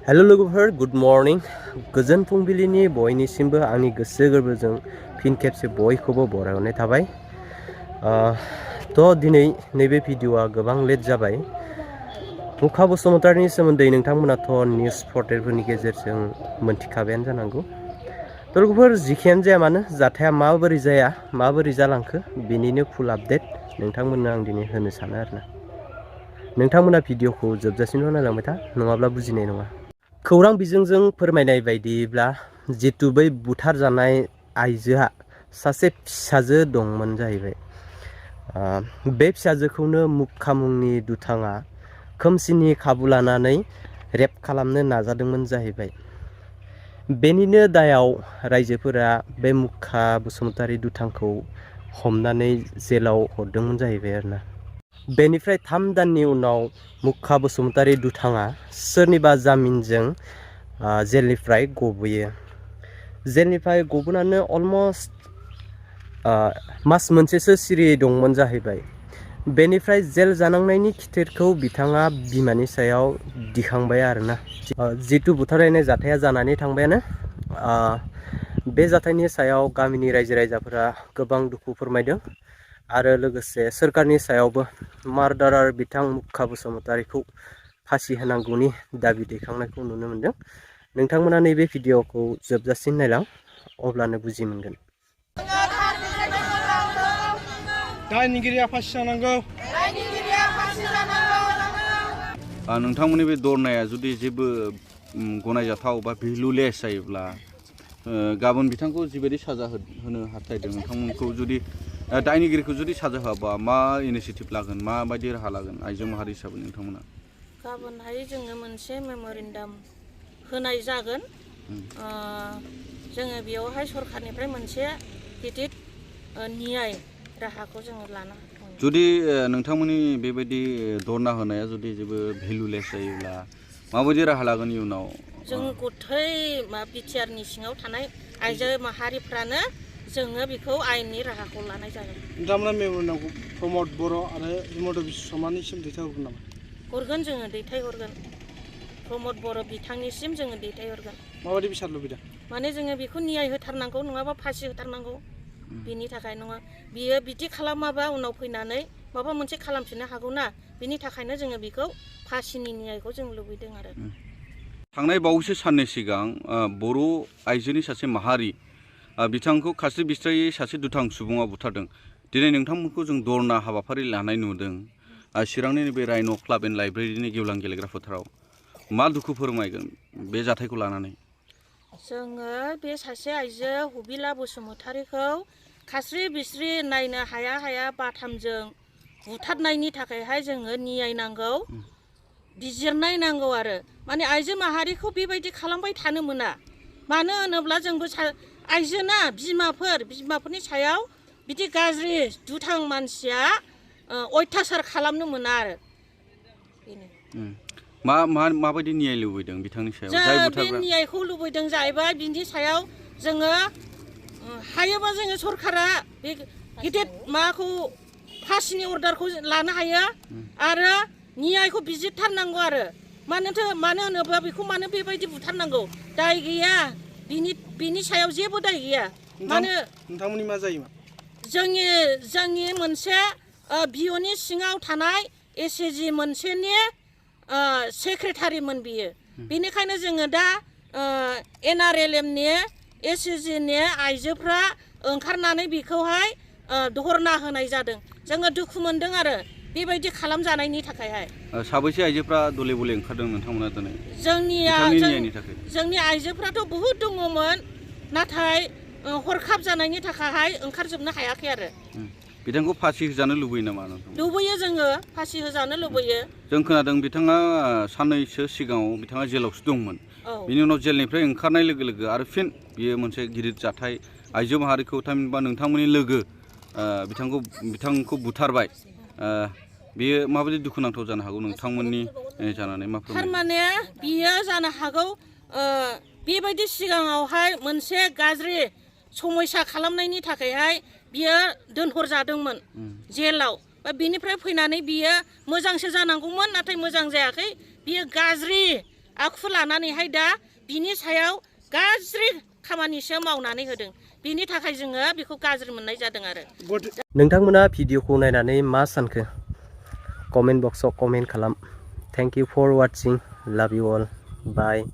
Hello लोगोफोर good morning गोजोन फुंबिलिनि बयनिसिमबो आंनि गोसो गोरबोजों फिन खेबसे बयखौबो बरायहरनाय थाबाय। दिनै नैबे भिडिअआ गोबां लेट जाबाय। मुखा बसुमतारीनि सोमोन्दै नोंथांमोनाथ' निउस पर्टेलफोरनि गेजेरजों मोनथिखाबायानो जानांगौ। लोगोफोर जिखियानो जाया मानो जाथाया माबोरै जाया माबोरै जालांखो बिनिनो फुल आपडेट नोंथांमोननो आं दिनै होनो सानो आरोना। नोंथांमोना भिडिअखौ जोबजासिमल' नायलांबाय था नङाब्ला बुजिनाय नङा। खौरां बिजोंजों फोरमायनाय बायदिब्ला जितु बै बुथार जानाय आइजोआ सासे फिसाजो दंमोन जाहैबाय। बे फिसाजोखौनो मुखा मुंनि दुथाङा खोमसिनि खाबु लानानै रेप खालामनो नाजादोंमोन जाहैबाय। बेनिनो दायाव रायजोफोरा बे मुखा बसुमतारी दुथांखौ हमनानै जेलाव हरदोंमोन जाहैबाय आरोना। बेनिफ्राय 3 दाननि उनाव मुखा बसुमतारी दुथाङा सोरनिबा जामिनजों जेलनिफ्राय गबोयो। जेलनिफ्राय गबोनानै अलमस्ट मास मोनसेसो सिरियै दंमोन जाहैबाय। बेनिफ्राय जेल जानांनायनि खिथेरखौ बिथाङा बिमानि सायाव दिखांबाय आरोना। जितु बुथारलायनाय जाथाया जानानै थांबायानो। बे जाथायनि सायाव गामिनि रायजो राजाफोरा गोबां दुखु फोरमायदों आरो लोगोसे सोरखारनि सायावबो मार्डारार बिथां मुखा बसुमतारीखौ फासि होनांगौनि दाबि दैखांनायखौ नुनो मोनदों। नोंथांमोना नैबे भिडिअखौ जोबजासिम नायलां अब्लानो बुजि मोनगोन। दायनिगिरिया फासि जानांगौ। नोंथांमोननि बे दरनाया जुदि जेबो गनायजाथाव बा भेलुलेस जायोब्ला गाबोन बिथांखौ जिबायदि साजा होनो हास्थायदों नोंथांमोनखौ जुदि दायनिगिरिखौ जुदि साजा होआबा मा इनिसिएटिभ लागोन माबायदि राहा लागोन आइजो माहारि हिसाबै नोंथांमोना? गाबोनहाय जोङो मोनसे मेम'रेन्डाम होनाय जागोन। जोङो बेयावहाय सरखारनिफ्राय मोनसे गिदिर न्याय राहाखौ जोङो लानो हागोन। जुदि नोंथांमोननि बेबायदि धरना होनाया जुदि जेबो भेलुलेस जायोब्ला माबायदि राहा लागोन इयुनाव? जों गथै बिटिआरनि सिङाव थानाय आइजो माहारिफ्रानो जोङो बेखौ आयेननि राहाखौ लानाय जागोन। नोंथांमोना मेम'रेन्डामखौ प्रमद बर' आरो हिमन्त बिश्व शर्मानिसिम दैथायहरगोन नामा? हरगोन, जोङो दैथायहरगोन। प्रमद बर' बिथांनिसिम जोङो दैथायहरगोन। माबायदि बिसार लुबैदों? माने जोङो बेखौ न्याय होथारनांगौ, नङाबा फासि होथारनांगौ। बिनि थाखाय नङा, बियो बिदि खालामाबा उनाव फैनानै माबा मोनसे खालामफिननो हागौ ना। बिनि थाखायनो जोङो बेखौ फासिनि न्यायखौ जों लुबैदों आरो। थांनाय बावैसो साननै सिगां बर' आइजोनि सासे माहारि बिथांखौ खास्रि बिस्रायै सासे दुथां सुबुङा बुथारदों। दिनै नोंथांमोनखौ जों धरना हाबाफारि लानाय नुदों चिरांनि बे राइन' क्लाब एन्ड लाइब्रेरिनि गेवलां गेलेग्रा फोथाराव। मा दुखु फोरमायगोन बे जाथायखौ लानानै? जोङो बे सासे आइजो हुबिला बसुमतारीखौ खास्रि बिस्रि नायनो हाया हाया बाथामजों बुथारनायनि थाखायहाय जोङो न्याय नांगौ, बिजिरनाय नांगौ आरो। माने आइजो माहारिखौ बेबायदि खालामबाय थानो मोना। मानो होनोब्ला जोंबो आइजोना बिमाफोरनि सायाव बिदि गाज्रि दुथां मानसिया अयथासार खालामनो मोना आरो बेनो। माबायदि न्याय लुबैदों बिथांनि सायाव? जों बे न्यायखौ लुबैदों जाहैबाय, बिनि सायाव जोङो हायोबा जोङो सरकारा बे गिदिर माबाखौ फासिनि अर्डारखौ लानो हायो आरो न्यायखौ बिजिरथारनांगौ आरो। मानो होनोब्ला बेखौ मानो बेबायदि बुथारनांगौ? दाय गैया, बिनि सायाव जेबो दाय गैया। मानो नोंथांमोननि मा जायो? जोंनि मोनसे बिअनि सिङाव थानाय SAG मोनसेनि सेक्रेटारिमोन बियो। बेनिखायनो जोङो दा NRLMनि SAGनि आइजोफ्रा ओंखारनानै बेखौहाय धरना होनाय जादों। जोङो दुखु मोनदों आरो बेबायदि खालामजानायनि थाखायहाय। साबैसे आइजोफ्रा दले बले ओंखारदों नोंथांमोना दिनै? जोंनि आइजोफ्राथ' बहुद दङमोन, नाथाय हरखाब जानायनि थाखायहाय ओंखारजोबनो हायाखै आरो। बिथांखौ फासि होजानो लुबैयो नामा नोंथां? लुबैयो, जोङो फासि होजानो लुबैयो। जों खोनादों बिथाङा साननैसो सिगाङाव बिथाङा जेलावसो दंमोन। बिनि उनाव जेलनिफ्राय ओंखारनाय लोगो लोगो आरो फिन बियो मोनसे गिदिर जाथाय आइजो माहारिखौ थामहिनबा नोंथांमोननि लोगो बिथांखौ बुथारबाय। बियो माबायदि दुखुनांथाव जानो हागौ नोंथांमोननि जानानै? मा थारमाने बियो जानो हागौ बेबायदि सिगाङावहाय मोनसे गाज्रि समयसा खालामनायनि थाखायहाय बियो दोनहरजादोंमोन जेलाव। बिनिफ्राय फैनानै बियो मोजांसो जानांगौमोन, नाथाय मोजां जायाखै। बियो गाज्रि आखु लानानैहाय दा बिनि सायाव गाज्रि खामानिसो मावनानै होदों। बिनि थाखाय जोङो बेखौ गाज्रि मोननाय जादों आरो। नोंथांमोना भिडिअखौ नायनानै मा सानखो कमेन्ट बक्सआव कमेन्ट खालाम। Thank you for watching. Love you all. Bye.